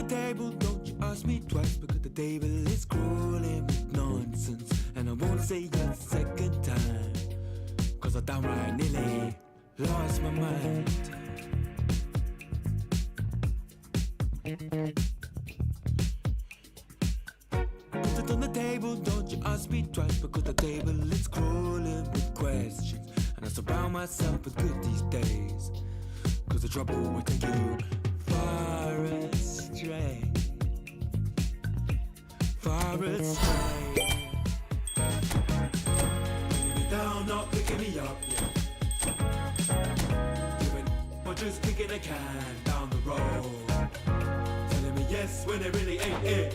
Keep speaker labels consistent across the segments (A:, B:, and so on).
A: table, don't you ask me twice, because the table is crawling with nonsense, and I won't say it a second time, cause I downright nearly lost my mind. Put it on the table, don't you ask me twice, because the table is crawling with questions, and I surround myself with good these days, cause the trouble will take you far astray. Far astray. Putting me down, not picking me up, yeah. Giving or just kicking a can down the road. Telling me yes when it really ain't it.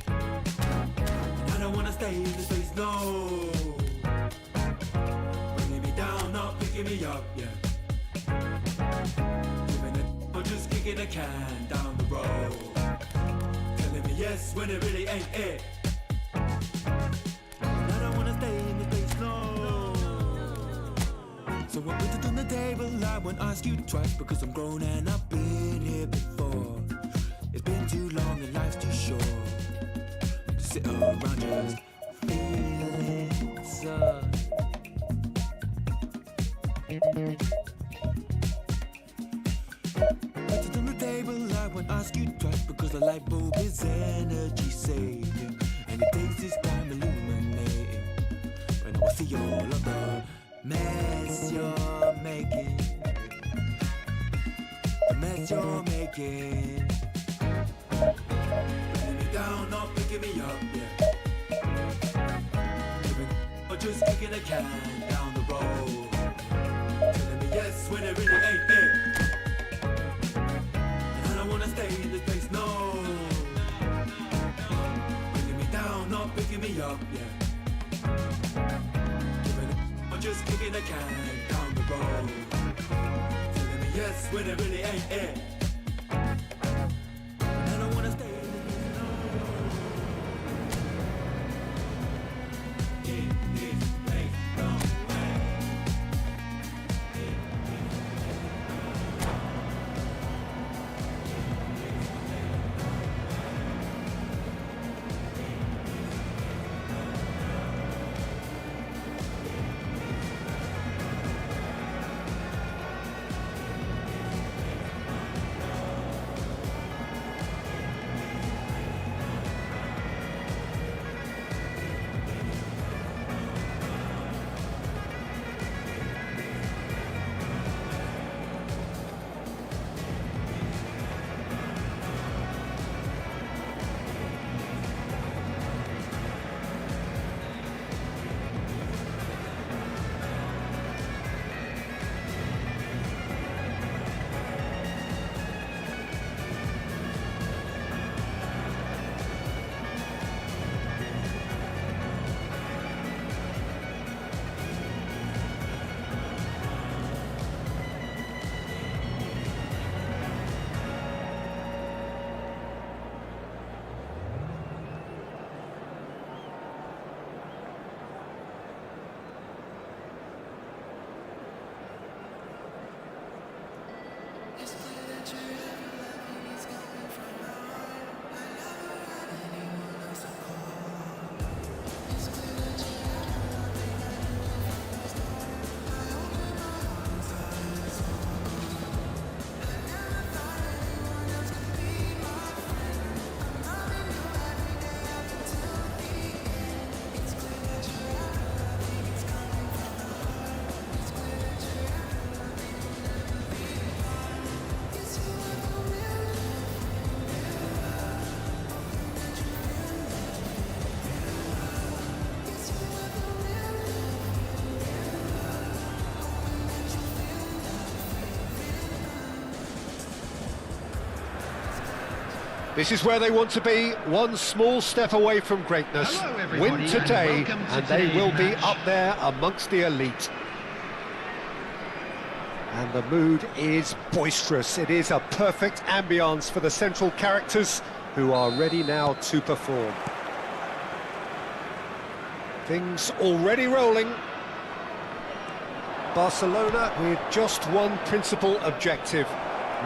A: And I don't wanna stay in this place, no. Bringing me down, not picking me up, yeah. Giving it or just kicking a can down the road. Telling me yes when it really ain't it. And I don't wanna stay in this place, no. So I put it on the table, I won't ask you twice, because I'm grown and I've been here before. It's been too long and life's too short to sit around just feeling so. Put it on the table, I won't ask you twice, because the light bulb is energy saving, and it takes its time illuminating. When I will see all of the mess you're making, the mess you're making. Bringing me down, not picking me up, yeah. Giving or just kicking a can down the road. Telling me yes when it really ain't it. And I don't wanna stay in this place, no. Bringing me down, not picking me up, yeah. Giving or just kicking a can down the road. Telling me yes when it really ain't it. And I don't wanna stay in this place, no. In this place, no way.
B: This is where they want to be, one small step away from greatness. Win today, and they will be up there amongst the elite. And the mood is boisterous. It is a perfect ambience for the central characters, who are ready now to perform. Things already rolling. Barcelona with just one principal objective: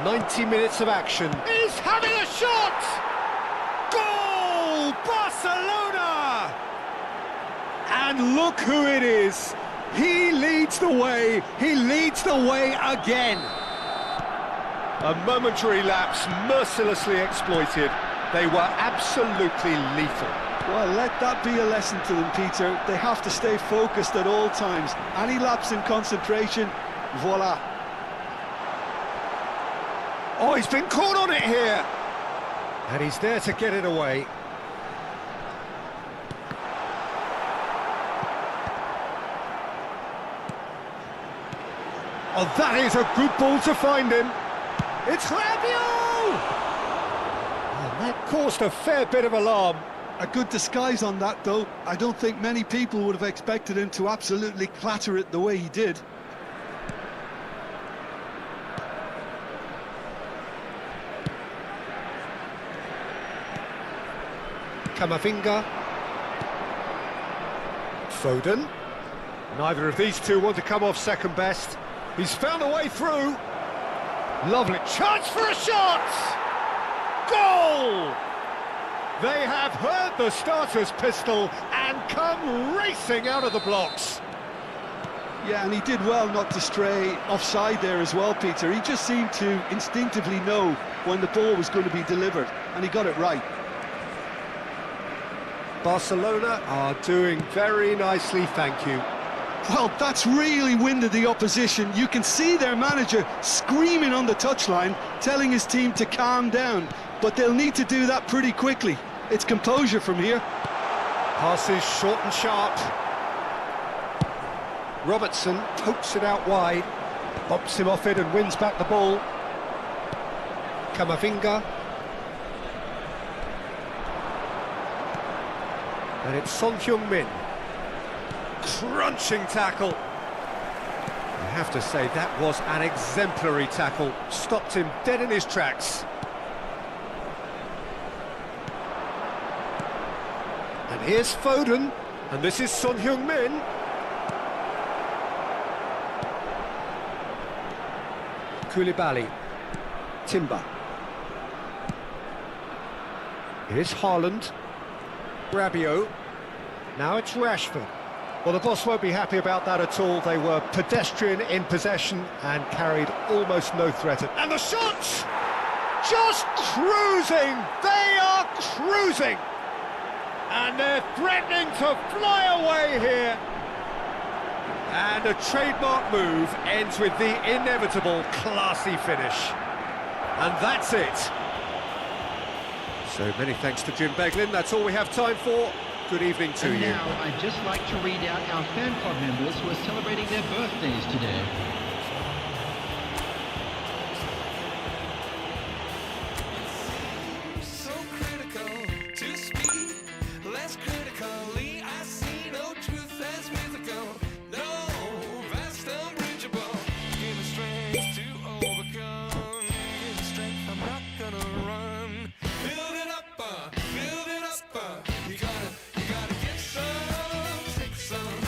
B: 90 minutes of action. He's having a shot! Goal! Barcelona! And look who it is. He leads the way. He leads the way again. A momentary lapse mercilessly exploited. They were absolutely lethal.
C: Well, let that be a lesson to them, Peter. They have to stay focused at all times. Any lapse in concentration, voila.
B: Oh, he's been caught on it here. And he's there to get it away. Oh, that is a good ball to find him. It's Rabiot! And that caused a fair bit of alarm.
C: A good disguise on that, though. I don't think many people would have expected him to absolutely clatter it the way he did.
B: Camavinga. Foden. Neither of these two want to come off second best. He's found a way through. Lovely chance for a shot! Goal! They have heard the starter's pistol and come racing out of the blocks.
C: Yeah, and he did well not to stray offside there as well, Peter. He just seemed to instinctively know when the ball was going to be delivered, and he got it right.
B: Barcelona are doing very nicely, thank you.
C: Well, that's really winded the opposition. You can see their manager screaming on the touchline, telling his team to calm down. But they'll need to do that pretty quickly. It's composure from here.
B: Passes short and sharp. Robertson pokes it out wide, bumps him off it and wins back the ball. Camavinga. And it's Son Heung-min. Crunching tackle. I have to say that was an exemplary tackle. Stopped him dead in his tracks. And here's Foden, and this is Son Heung-min. Koulibaly. Timber. Here's Haaland. Rabiot. Now it's Rashford. Well, the boss won't be happy about that at all. They were pedestrian in possession and carried almost no threat. And the shots! Just cruising! They are cruising! And they're threatening to fly away here. And a trademark move ends with the inevitable classy finish. And that's it. So many thanks to Jim Beglin. That's all we have time for. Good evening to you.
D: Now, I'd just like to read out our fan club members who are celebrating their birthdays today.
A: So critical to speak, less critically. I see no truth as mythical. No, vast unbridgeable. Give me strength to overcome. Give me strength, I'm not gonna run. Build it up, build it up. You gotta get some, take some.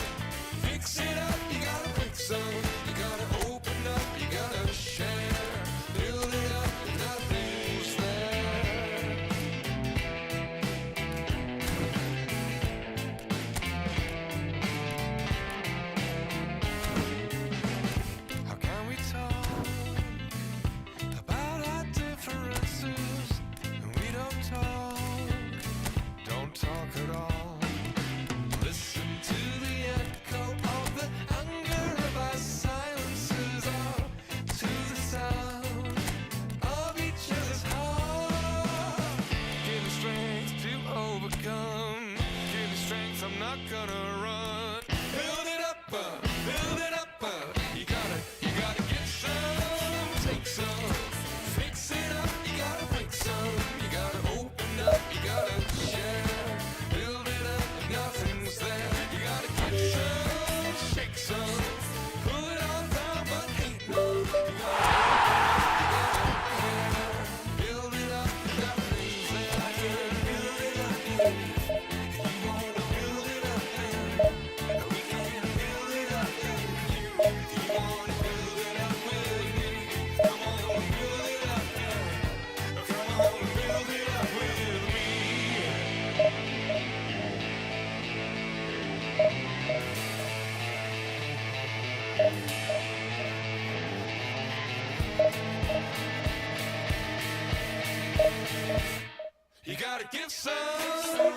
A: Fix it up, you gotta fix some. You gotta open up, you gotta share. Build it up, nothing's there. How can we talk about our differences when we don't talk at all? Listen to the echo of the anger of our silences, or to the sound of each other's heart. Give me strength to overcome. Give me strength, I'm not gonna run. Build it up, build it up. You gotta get some, take some. Fix it up, you gotta break some. You gotta open up, you gotta share. Build it up, nothing's there. You gotta get some, shake some. Pull it all down, but ain't no. You gotta care. Build it up, nothing's there. Build it up, you wanna build it up. You gotta give some,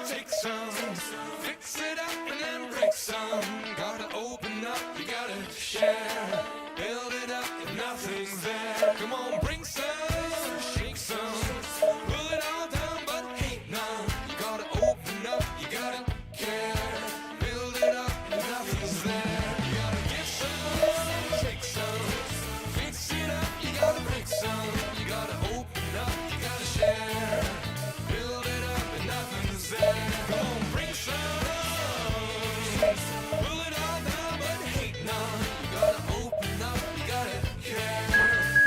A: take some, fix it up and then break some. Gotta open up, you gotta share, build it up if nothing's there. Come on, bring some, shake some, pull it all down but hate none. You gotta open up, you gotta care, build it up if nothing's there. You gotta give some, take some, fix it up, you gotta break some. You gotta open up, you gotta share, build it up and nothing's there. Come on, bring some, pull it all down but hate none. You gotta open up, you gotta care,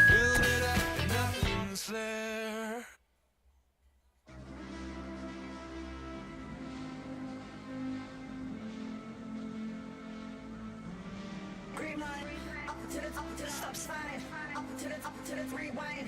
A: build it up and nothing's there.
E: Green line, up to the stop sign, up to the rewind.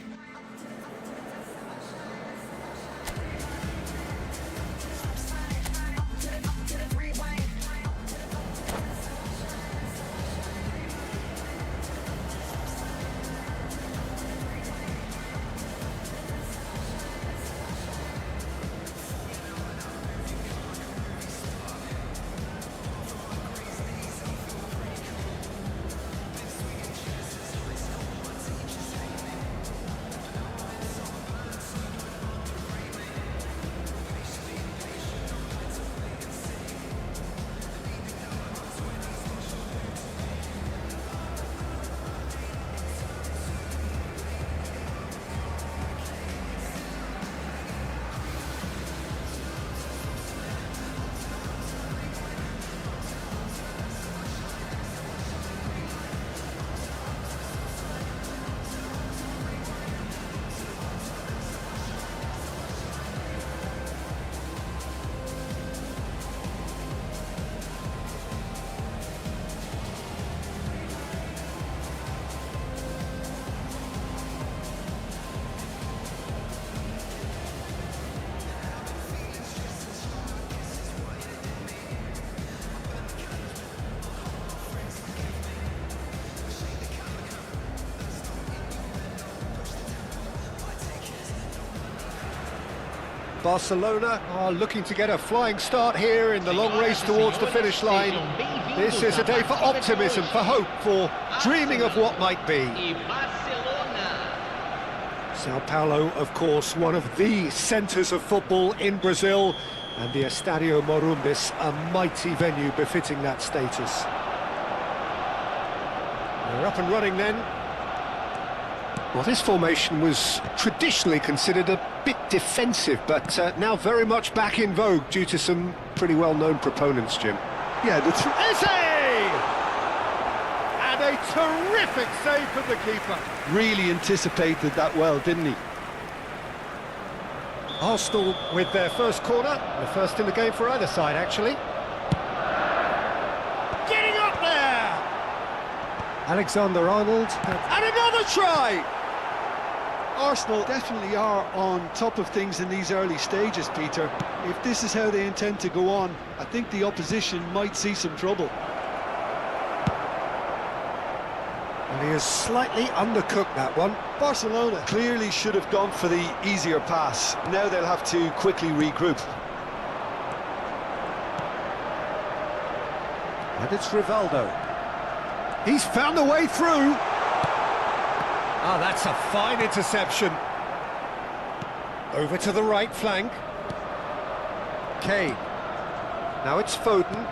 B: Barcelona are looking to get a flying start here in the long race towards the finish line. This is a day for optimism, for hope, for dreaming of what might be. Sao Paulo, of course, one of the centres of football in Brazil, and the Estadio Morumbis, a mighty venue befitting that status. They're up and running then. Well, this formation was traditionally considered a bit defensive, but now very much back in vogue due to some pretty well-known proponents, Jim.
C: Yeah, the
B: And a terrific save from the keeper.
C: really anticipated that well, didn't he?
B: Arsenal with their first corner, the first in the game for either side, actually. Getting up there! Alexander-Arnold, and another try!
C: Arsenal definitely are on top of things in these early stages, Peter. If this is how they intend to go on, I think the opposition might see some trouble.
B: And he has slightly undercooked that one.
C: Barcelona clearly should have gone for the easier pass. Now they'll have to quickly regroup.
B: And it's Rivaldo. He's found a way through. Ah, that's a fine interception. Over to the right flank. Kane. Now it's Foden.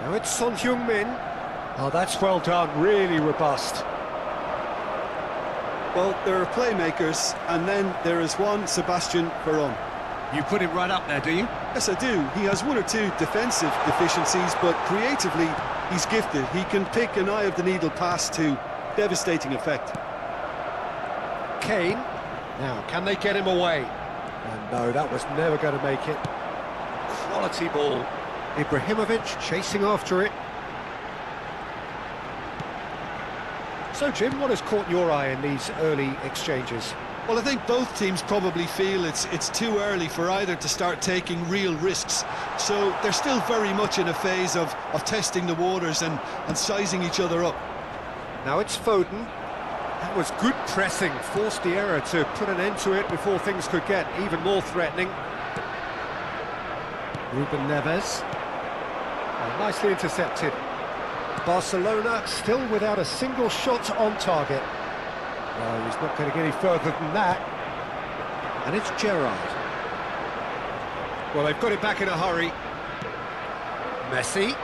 B: Now it's Son Heung-min. Oh, that's well done, really robust.
C: Well, there are playmakers, and then there is one Sebastian Veron.
B: You put him right up there, do you?
C: Yes, I do. He has one or two defensive deficiencies, but creatively, he's gifted. He can pick an eye-of-the-needle pass to devastating effect.
B: Kane. Now, can they get him away? And no, that was never going to make it. Quality ball. Ibrahimovic chasing after it. So, Jim, what has caught your eye in these early exchanges?
C: Well, I think both teams probably feel it's too early for either to start taking real risks. So they're still very much in a phase of testing the waters and sizing each other up.
B: Now it's Foden. That was good pressing, forced the error to put an end to it before things could get even more threatening. Ruben Neves. Nicely intercepted. Barcelona still without a single shot on target. No, he's not going to get any further than that. And it's Gerrard. Well, they've got it back in a hurry. Messi.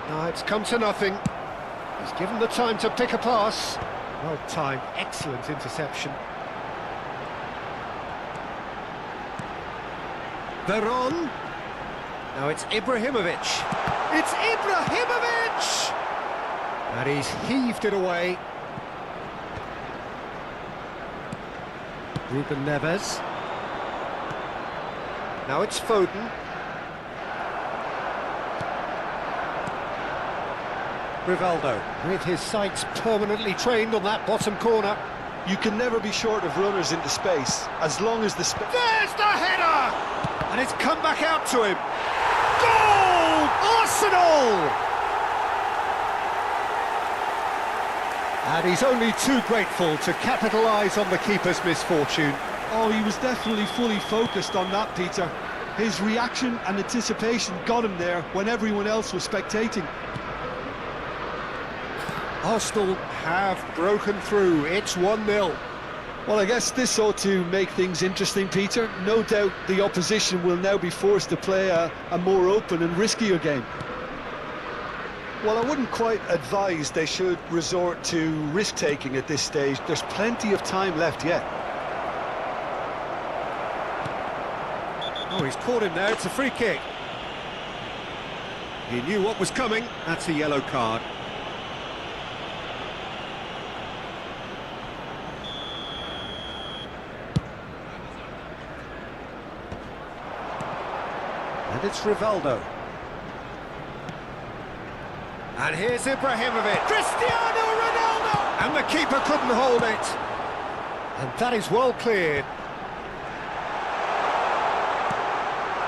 B: No, it's come to nothing. He's given the time to pick a pass. Well timed, excellent interception. Veron. Now it's Ibrahimovic. It's Ibrahimovic! And he's heaved it away. Ruben Neves. Now it's Foden. Rivaldo, with his sights permanently trained on that bottom corner.
C: You can never be short of runners into space, as long as the space...
B: There's the header! And it's come back out to him. Goal! Arsenal! And he's only too grateful to capitalise on the keeper's misfortune.
C: Oh, he was definitely fully focused on that, Peter. His reaction and anticipation got him there when everyone else was spectating.
B: Arsenal have broken through. It's 1-0.
C: Well, I guess this ought to make things interesting, Peter. No doubt the opposition will now be forced to play a more open and riskier game. Well, I wouldn't quite advise they should resort to risk-taking at this stage. There's plenty of time left yet.
B: Oh, he's caught him there. It's a free kick. He knew what was coming. That's a yellow card. And it's Rivaldo. And here's Ibrahimovic. Cristiano Ronaldo! And the keeper couldn't hold it. And that is well cleared.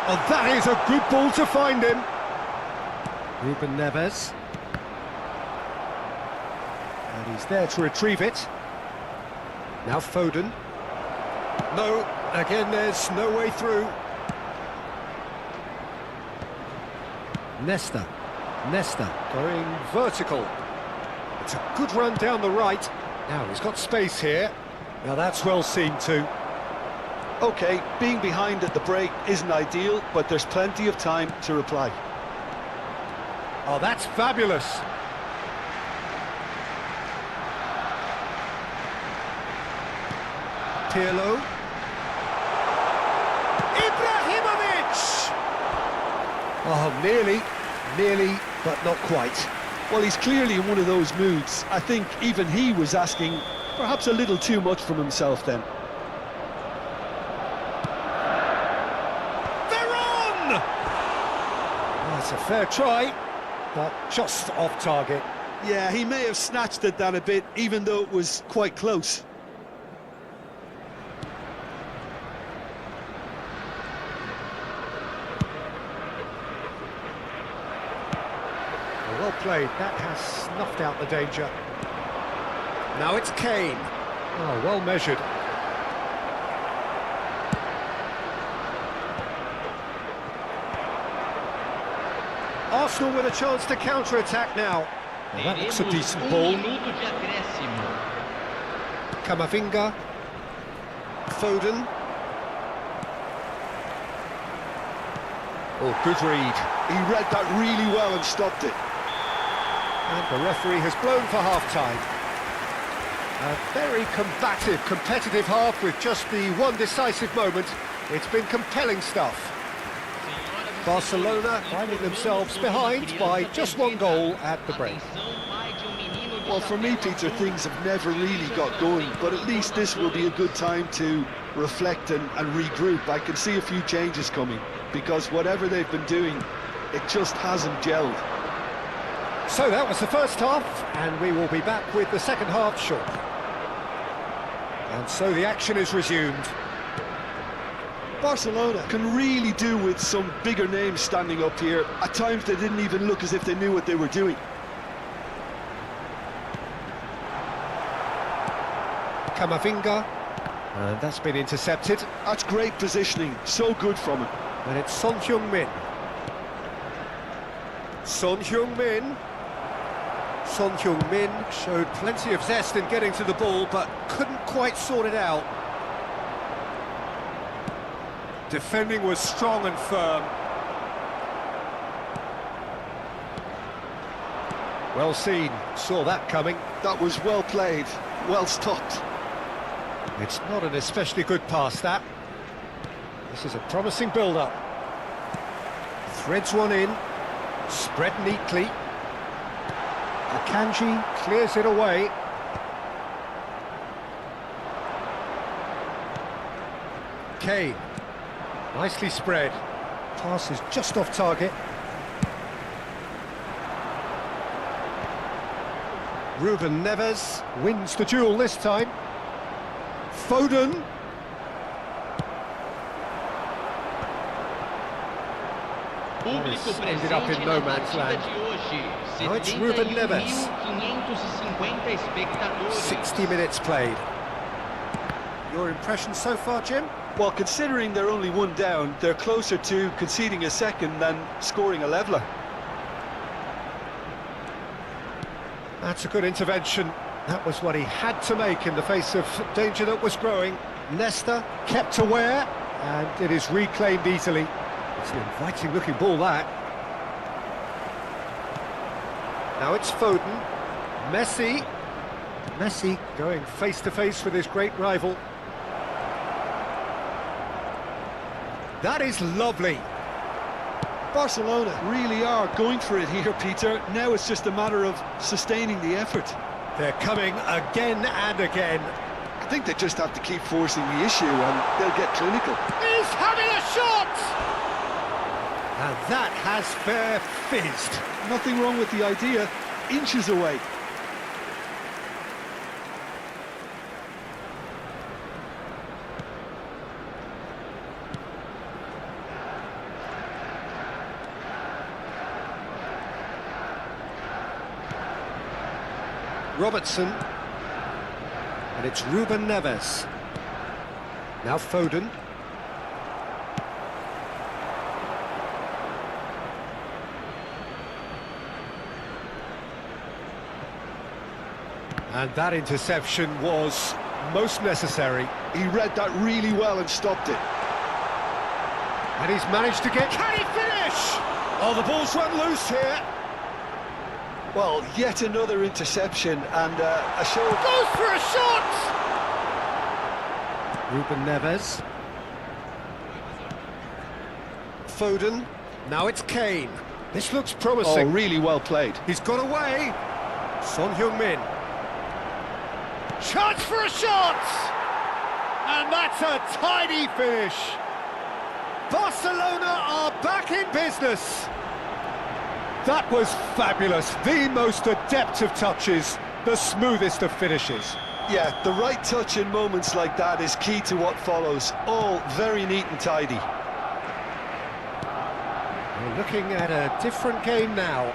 B: Oh, that is a good ball to find him. Ruben Neves. And he's there to retrieve it. Now Foden. No, again there's no way through. Nesta going vertical. It's a good run down the right. Now he's got space here. Now that's well seen too.
C: OK, being behind at the break isn't ideal, but there's plenty of time to reply.
B: Oh, that's fabulous. Pirlo. Ibrahimovic! Oh, nearly, but not quite.
C: Well, he's clearly in one of those moods. I think even he was asking perhaps a little too much from himself then.
B: Veron! Oh, it's a fair try, but just off target.
C: Yeah, he may have snatched at that a bit, even though it was quite close.
B: Well played, that has snuffed out the danger. Now it's Kane. Oh, well measured. Arsenal with a chance to counter-attack now. Well, that looks a decent ball. Camavinga. Foden. Oh, good read.
C: He read that really well and stopped it.
B: And the referee has blown for half-time. A very combative, competitive half with just the one decisive moment. It's been compelling stuff. Barcelona finding themselves behind by just one goal at the break.
C: Well, for me, Peter, things have never really got going, but at least this will be a good time to reflect and regroup. I can see a few changes coming, because whatever they've been doing, it just hasn't gelled.
B: So that was the first half, and we will be back with the second half shortly. And so the action is resumed.
C: Barcelona can really do with some bigger names standing up here. At times they didn't even look as if they knew what they were doing.
B: Camavinga. And that's been intercepted.
C: That's great positioning, so good from him.
B: And it's Son Heung-min. Son Heung-min. Son Heung-min showed plenty of zest in getting to the ball, but couldn't quite sort it out. Defending was strong and firm. Well seen, saw that coming.
C: That was well played, well stopped.
B: It's not an especially good pass, that. This is a promising build-up. Threads one in, spread neatly. Akanji clears it away. Kane, nicely spread. Pass is just off target. Ruben Neves wins the duel this time. Foden. Ended up in no man's land. Now it's Ruben Neves. 60 minutes played. Your impression so far, Jim?
C: Well, considering they're only one down, they're closer to conceding a second than scoring a leveller.
B: That's a good intervention. That was what he had to make in the face of danger that was growing. Nesta kept aware, and it is reclaimed easily. It's an inviting-looking ball, that. Now it's Foden. Messi. Messi going face-to-face with his great rival. That is lovely.
C: Barcelona really are going for it here, Peter. Now it's just a matter of sustaining the effort.
B: They're coming again and again.
C: I think they just have to keep forcing the issue and they'll get clinical.
B: He's having a shot! And that has fair fizzed.
C: Nothing wrong with the idea, inches away.
B: Robertson, and it's Ruben Neves. Now Foden. And that interception was most necessary.
C: He read that really well and stopped it.
B: And he's managed to get... Can he finish? Oh, the ball's run loose here.
C: Well, yet another interception and a show...
B: Goes for a shot! Ruben Neves. Foden. Now it's Kane. This looks promising.
C: Oh, really well played.
B: He's got away. Son Heung-min. Chance for a shot! And that's a tidy finish. Barcelona are back in business. That was fabulous. The most adept of touches, the smoothest of finishes.
C: Yeah, the right touch in moments like that is key to what follows. All very neat and tidy.
B: We're looking at a different game now.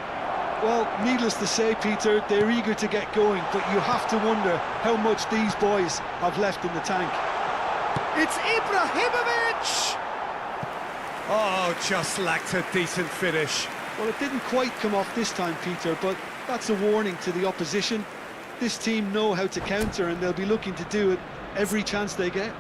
C: Well, needless to say, Peter, they're eager to get going, but you have to wonder how much these boys have left in the tank.
B: It's Ibrahimovic! Oh, just lacked a decent finish.
C: Well, it didn't quite come off this time, Peter, but that's a warning to the opposition. This team know how to counter, and they'll be looking to do it every chance they get.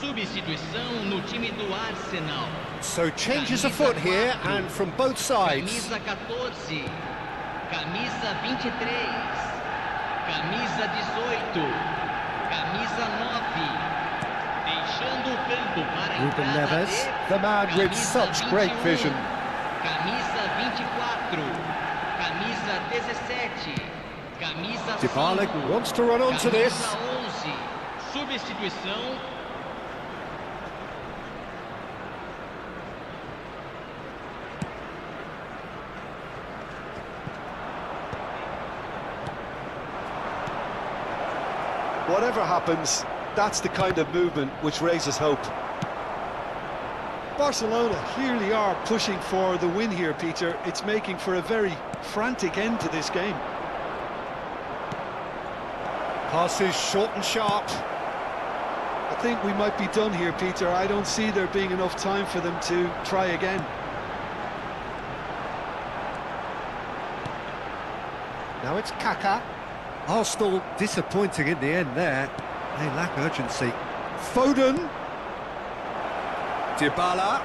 F: Substituição no time do Arsenal.
B: So changes afoot here, and from both sides.
F: Camisa 14, camisa 23, camisa 18, camisa 9, fechando o campo para a
B: Ruben
F: entrada
B: Neves,
F: de
B: the man with
F: camisa
B: such great
F: 21,
B: vision.
F: Camisa 24, camisa 17, camisa 5,
B: Dybala wants to run onto this.
F: camisa 11, substituição.
C: Whatever happens, that's the kind of movement which raises hope. Barcelona clearly are pushing for the win here, Peter. It's making for a very frantic end to this game.
B: Passes short and sharp.
C: I think we might be done here, Peter. I don't see there being enough time for them to try again.
B: Now it's Kaká. Arsenal disappointing in the end there. They lack urgency. Foden. Dybala.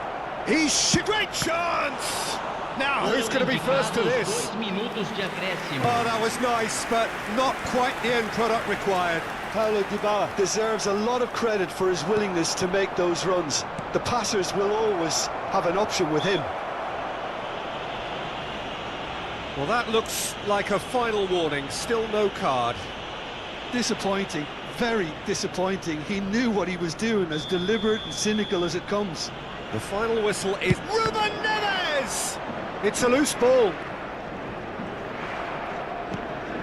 B: Great chance! Now, who's going to be first to this?
F: 2 minutos de acréscimo.
B: Oh, that was nice, but not quite the end product required.
C: Paulo Dybala deserves a lot of credit for his willingness to make those runs. The passers will always have an option with him.
B: Well, that looks like a final warning. Still no card.
C: Disappointing, very disappointing. He knew what he was doing, as deliberate and cynical as it comes.
B: The final whistle is Ruben Neves! It's a loose ball.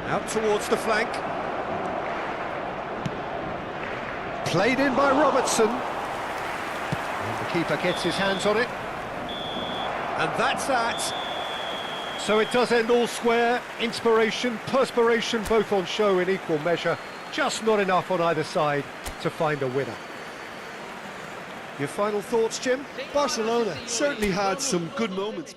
B: Out towards the flank. Played in by Robertson. And the keeper gets his hands on it. And that's that. So it does end all square. Inspiration, perspiration, both on show in equal measure. Just not enough on either side to find a winner. Your final thoughts, Jim?
C: Barcelona certainly had some good moments.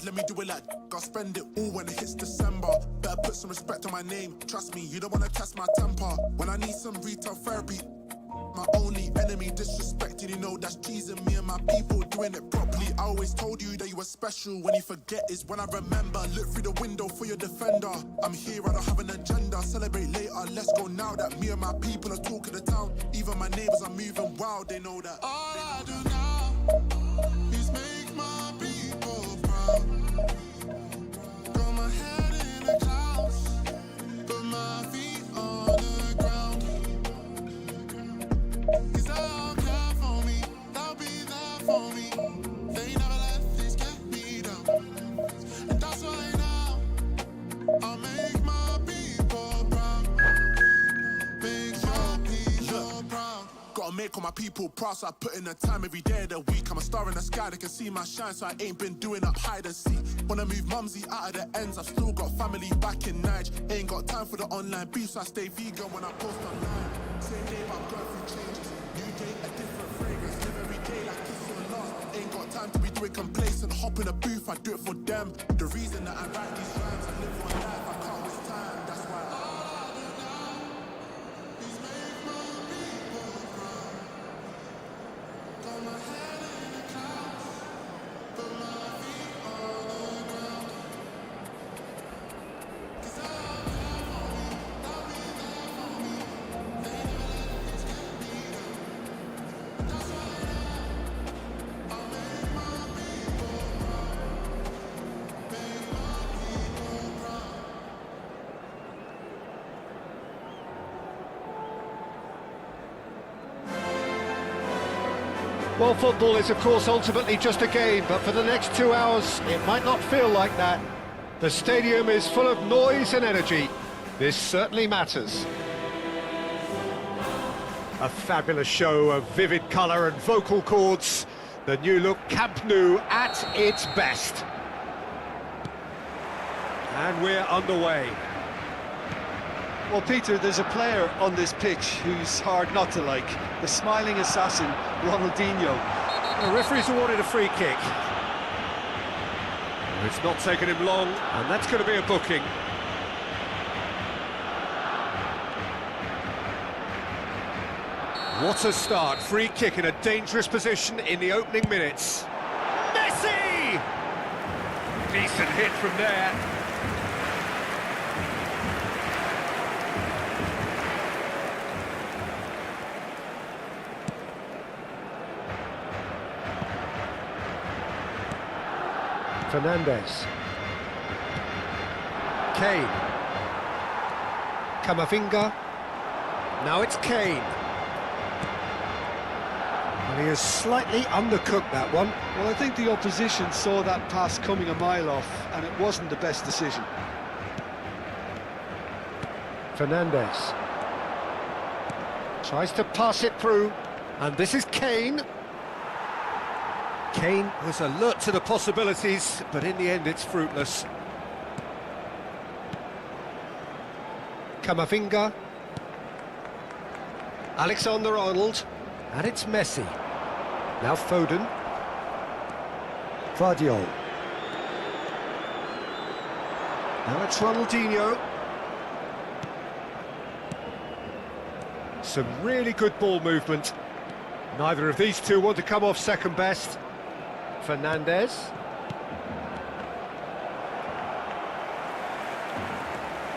G: Let me do it like I'll spend it all when it hits December. Better put some respect on my name. Trust me, you don't wanna test my temper. When I need some retail therapy, my only enemy disrespecting, you know that's teasing me and my people doing it properly. I always told you that you were special. When you forget is when I remember. Look through the window for your defender. I'm here, I don't have an agenda. Celebrate later, let's go now that me and my people are talking the town. Even my neighbors are moving wild, they know that. All I do now is make my people proud. Got my head in the clouds, put my feet on the ground. 'Cause they'll care for me, they'll be there for me. They never let this get me down. And that's why now I'll make my people proud. Make your people proud. Gotta make all my people proud, so I put in the time every day of the week. I'm a star in the sky, they can see my shine, so I ain't been doing up hide and seek. Wanna move mumsy out of the ends, I've still got family back in Nige. Ain't got time for the online beef, so I stay vegan when I post online. Same day, but I'm going through changes. New day, a different fragrance. Live every day like it's your last. Ain't got time to be doing complacent. Hop in a booth, I do it for them. The reason that I write these rhymes, I live one life, I can't waste time. That's why all I do now is make my people proud. Got my head in the clouds, put my feet on the ground. 'Cause they'll care for me, they'll be there for me. They never let this get me down. And that's why now I'll make my people proud. Make my people proud.
B: Well, football is, of course, ultimately just a game, but for the next 2 hours, it might not feel like that. The stadium is full of noise and energy. This certainly matters. A fabulous show of vivid colour and vocal cords. The new look Camp Nou at its best. And we're underway.
C: Well, Peter, there's a player on this pitch who's hard not to like. The smiling assassin, Ronaldinho.
B: The referee's awarded a free kick. It's not taken him long, and that's going to be a booking. What a start. Free kick in a dangerous position in the opening minutes. Messi! Decent hit from there. Fernandes. Kane. Camavinga. Now it's Kane. And he has slightly undercooked that one.
C: Well, I think the opposition saw that pass coming a mile off, and it wasn't the best decision.
B: Fernandes. Tries to pass it through, and this is Kane. Kane was alert to the possibilities, but in the end it's fruitless. Camavinga. Alexander-Arnold. And it's Messi. Now Foden. Vardiol. Now it's Ronaldinho. Some really good ball movement. Neither of these two want to come off second best. Fernandes.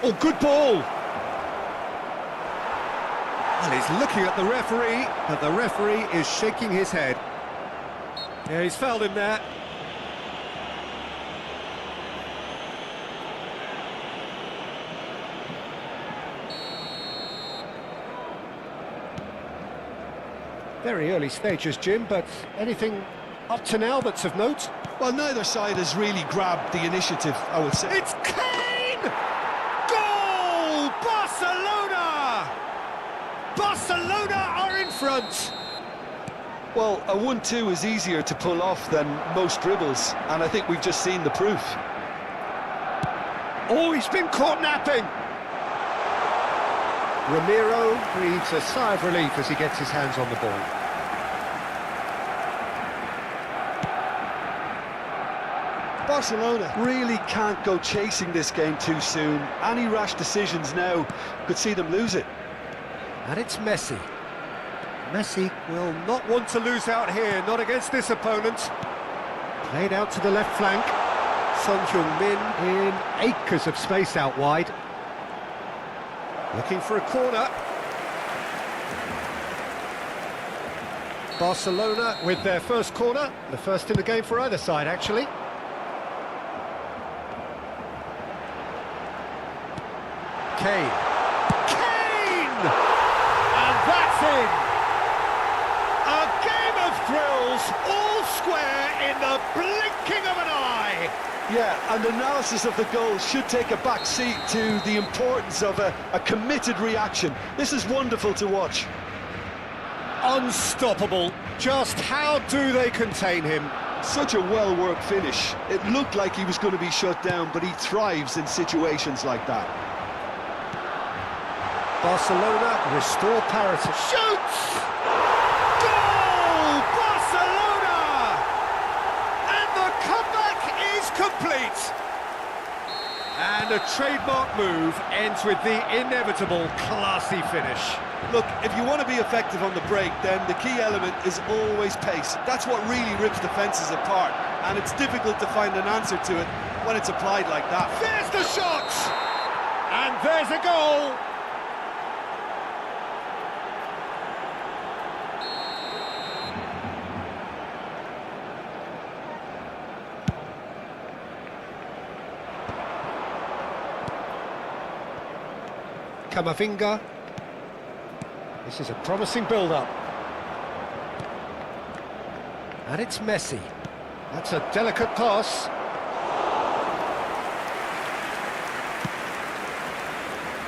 B: Oh, good ball! Well, he's looking at the referee, but the referee is shaking his head. Yeah, he's fouled him there. Very early stages, Jim, but anything up to now that's of note?
C: Well, neither side has really grabbed the initiative, I would say.
B: It's Kane! Goal! Barcelona! Barcelona are in front!
C: Well, a 1-2 is easier to pull off than most dribbles, and I think we've just seen the proof.
B: Oh, he's been caught napping! Ramiro breathes a sigh of relief as he gets his hands on the ball.
C: Barcelona really can't go chasing this game too soon. Any rash decisions now could see them lose it.
B: And it's Messi. Messi will not want to lose out here, not against this opponent. Played out to the left flank. Son Heung-min in acres of space out wide. Looking for a corner. Barcelona with their first corner. The first in the game for either side, actually. Kane. Kane! And that's in! A game of thrills, all square in the blinking of an eye!
C: Yeah, and analysis of the goal should take a back seat to the importance of a committed reaction. This is wonderful to watch.
B: Unstoppable. Just how do they contain him?
C: Such a well-worked finish. It looked like he was going to be shut down, but he thrives in situations like that.
B: Barcelona restore parity. Shoots! Goal! Barcelona! And the comeback is complete. And a trademark move ends with the inevitable classy finish.
C: Look, if you want to be effective on the break, then the key element is always pace. That's what really rips defences apart, and it's difficult to find an answer to it when it's applied like that.
B: There's the shot! And there's a goal! Camavinga. This is a promising build-up. And it's Messi. That's a delicate pass.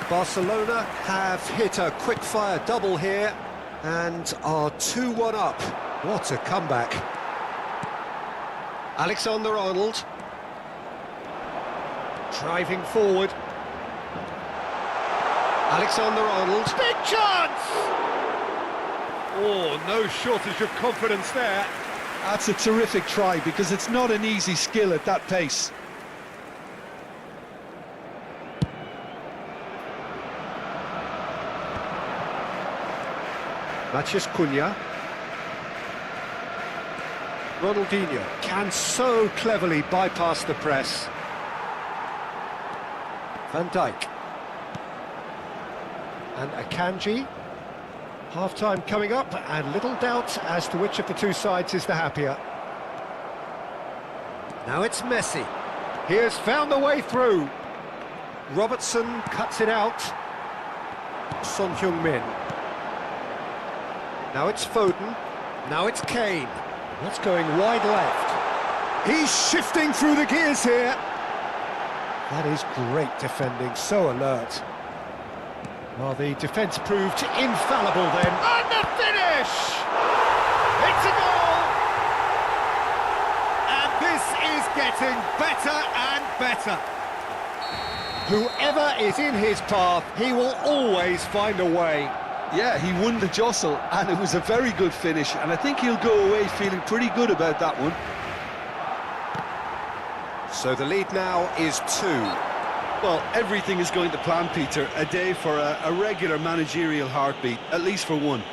B: Barcelona have hit a quick-fire double here and are 2-1 up. What a comeback. Alexander-Arnold. Driving forward. Alexander-Arnold. Big chance! Oh, no shortage of confidence there.
C: That's a terrific try, because it's not an easy skill at that pace.
B: Matheus Cunha. Ronaldinho can so cleverly bypass the press. Van Dijk. And Akanji. Half-time coming up, and little doubt as to which of the two sides is the happier. Now it's Messi. He has found the way through. Robertson cuts it out. Son Heung-min. Now it's Foden. Now it's Kane. That's going wide left. He's shifting through the gears here. That is great defending, so alert. Well, the defence proved infallible then. And the finish! It's a goal! And this is getting better and better. Whoever is in his path, he will always find a way.
C: Yeah, he won the jostle, and it was a very good finish, and I think he'll go away feeling pretty good about that one.
B: So the lead now is 2.
C: Well, everything is going to plan, Peter. A day for a regular managerial heartbeat, at least for one.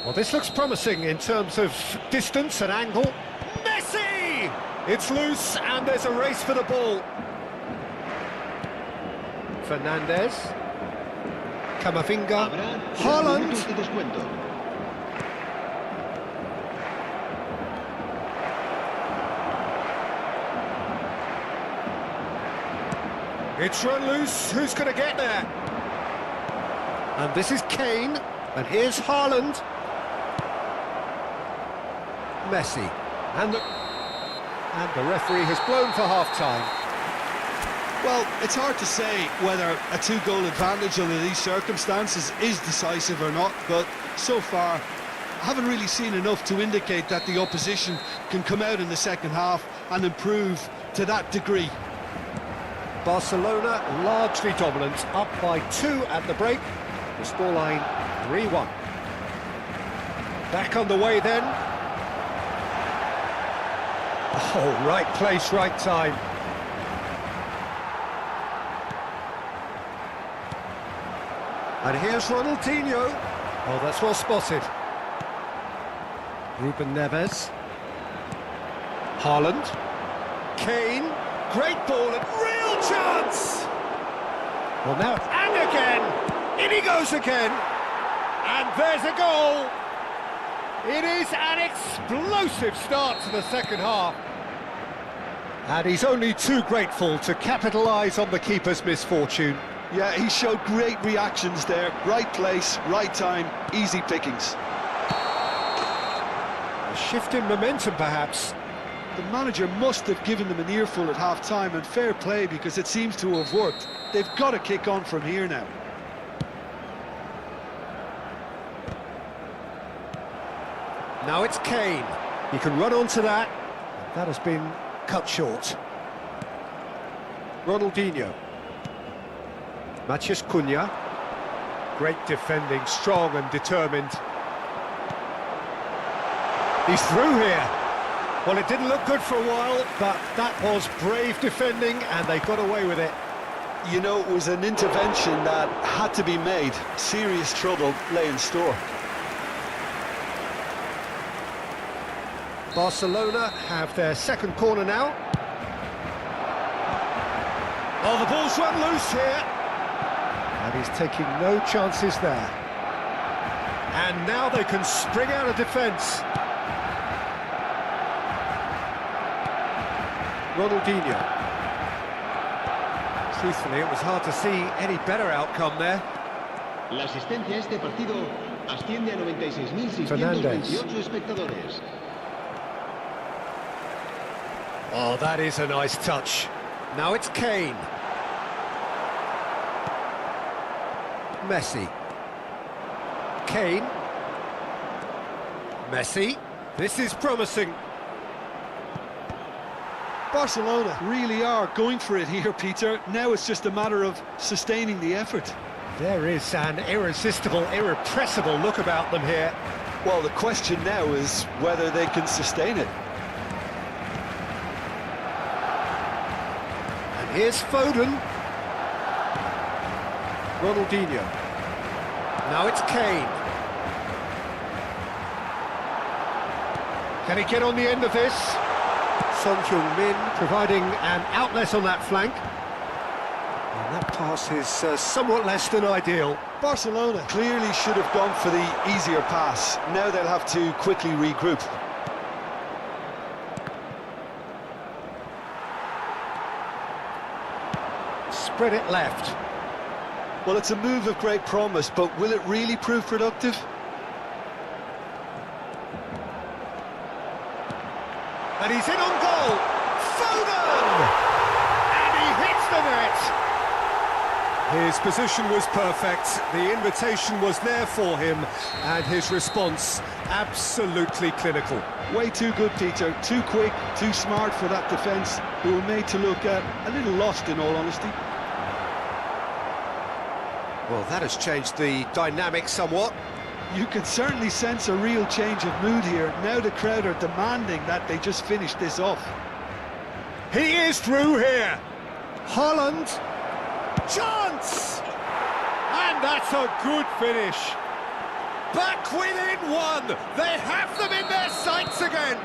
B: Well, this looks promising in terms of distance and angle. Messi! It's loose, and there's a race for the ball. Fernandes. Camavinga. Haaland. It's run loose, who's going to get there? And this is Kane, and here's Haaland. Messi, and the referee has blown for half-time.
C: Well, it's hard to say whether a 2-goal advantage under these circumstances is decisive or not, but so far I haven't really seen enough to indicate that the opposition can come out in the second half and improve to that degree.
B: Barcelona largely dominant, up by 2 at the break. The scoreline 3-1. Back on the way then. Oh, right place, right time. And here's Ronaldinho. Oh, that's well spotted. Ruben Neves. Haaland. Kane. Great ball and real chance! Well, now, and again! In he goes again! And there's a goal! It is an explosive start to the second half. And he's only too grateful to capitalise on the keeper's misfortune.
C: Yeah, he showed great reactions there. Right place, right time, easy pickings.
B: A shift in momentum, perhaps.
C: The manager must have given them an earful at half-time, and fair play because it seems to have worked. They've got to kick on from here now.
B: Now it's Kane. He can run onto that. That has been cut short. Ronaldinho. Matheus Cunha. Great defending, strong and determined. He's through here. Well, it didn't look good for a while, but that was brave defending, and they got away with it.
C: You know, it was an intervention that had to be made. Serious trouble lay in store.
B: Barcelona have their second corner now. Oh, the ball's run loose here. And he's taking no chances there. And now they can spring out of defence. Ronaldinho. Truthfully, it was hard to see any better outcome there.
H: La asistencia a este partido asciende a 96.628
B: Fernandes.
H: espectadores.
B: Oh, that is a nice touch. Now it's Kane. Messi. Kane. Messi. This is promising.
C: Barcelona really are going for it here, Peter. Now it's just a matter of sustaining the effort.
B: There is an irresistible, irrepressible look about them here.
C: Well, the question now is whether they can sustain it.
B: And here's Foden. Ronaldinho. Now it's Kane. Can he get on the end of this? Son Heung-min providing an outlet on that flank. And that pass is somewhat less than ideal.
C: Barcelona clearly should have gone for the easier pass. Now they'll have to quickly regroup.
B: Spread it left.
C: Well, it's a move of great promise, but will it really prove productive?
B: And he's in on goal. Foden! And he hits the net. His position was perfect. The invitation was there for him, and his response absolutely clinical.
C: Way too good, Peter. Too quick, too smart for that defence, who were made to look a little lost, in all honesty.
B: Well, that has changed the dynamic somewhat.
C: You can certainly sense a real change of mood here. Now the crowd are demanding that they just finish this off.
B: He is through here. Haaland. Chance! And that's a good finish. Back within one. They have them in their sights again.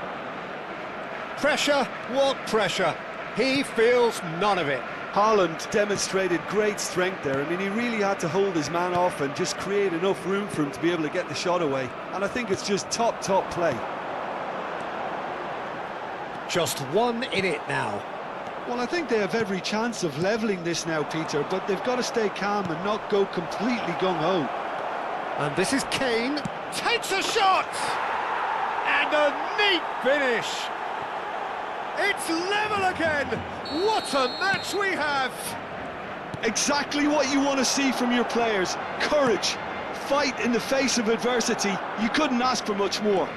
B: Pressure, what pressure? He feels none of it.
C: Haaland demonstrated great strength there. I mean, he really had to hold his man off and just create enough room for him to be able to get the shot away. And I think it's just top play.
B: Just one in it now.
C: Well, I think they have every chance of levelling this now, Peter, but they've got to stay calm and not go completely gung-ho.
B: And this is Kane. Takes a shot! And a neat finish! It's level again! What a match we have!
C: Exactly what you want to see from your players. Courage, fight in the face of adversity. You couldn't ask for much more.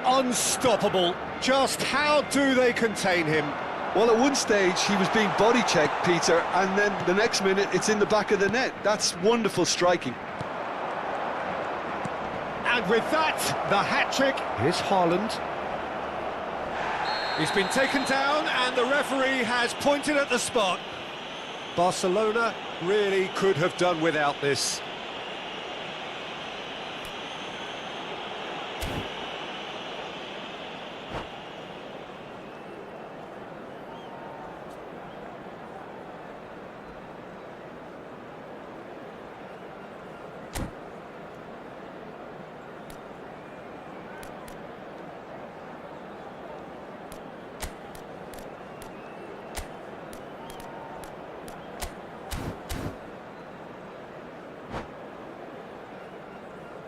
B: Unstoppable. Just how do they contain him?
C: Well, at one stage he was being body-checked, Peter, and then the next minute it's in the back of the net. That's wonderful striking.
B: And with that, the hat-trick. Here's Haaland. He's been taken down and the referee has pointed at the spot. Barcelona really could have done without this.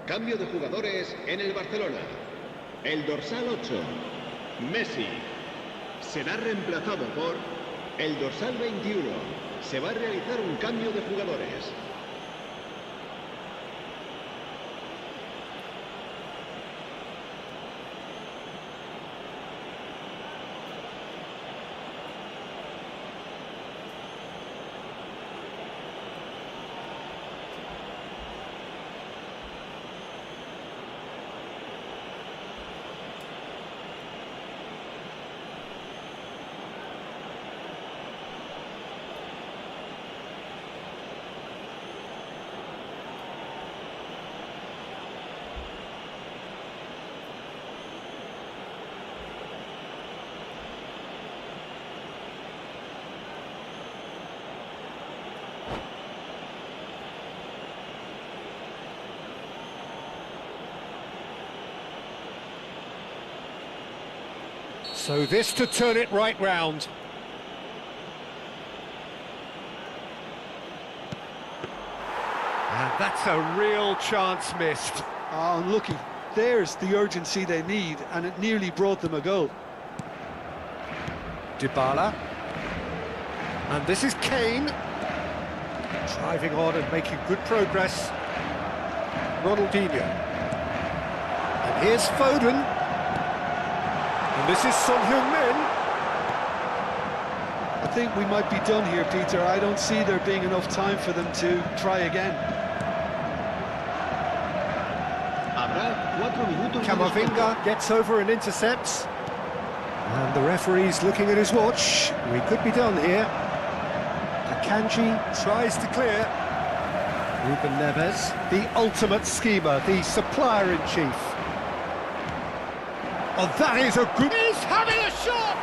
H: Cambio de jugadores en el Barcelona. El dorsal 8, Messi, será reemplazado por el dorsal 21. Se va a realizar un cambio de jugadores.
B: So this to turn it right round. And that's a real chance missed.
C: Oh, unlucky. There's the urgency they need, and it nearly brought them a goal.
B: Dybala. And this is Kane. Driving on and making good progress. Ronaldinho. And here's Foden. And this is Son Heung-min.
C: I think we might be done here, Peter. I don't see there being enough time for them to try again.
H: Habrá 4 minutos de
B: Camavinga gets over and intercepts. And the referee's looking at his watch. We could be done here. Akanji tries to clear. Ruben Neves, the ultimate schemer, the supplier-in-chief. Oh, that is a good... He's having a shot!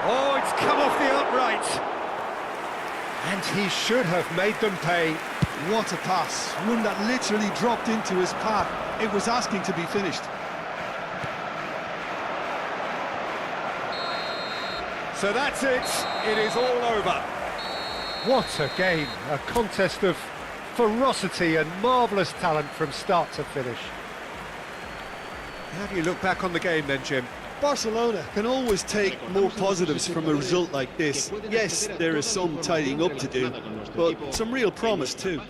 B: Oh, it's come off the upright. And he should have made them pay.
C: What a pass, one that literally dropped into his path. It was asking to be finished.
B: So that's it, it is all over. What a game, a contest of ferocity and marvellous talent from start to finish. How do you look back on the game then, Jim?
C: Barcelona can always take more positives from a result like this. Yes, there is some tidying up to do, but some real promise too.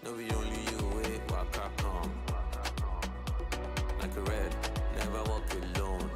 A: No, we only you wait, walk come. Like a red, never walk alone.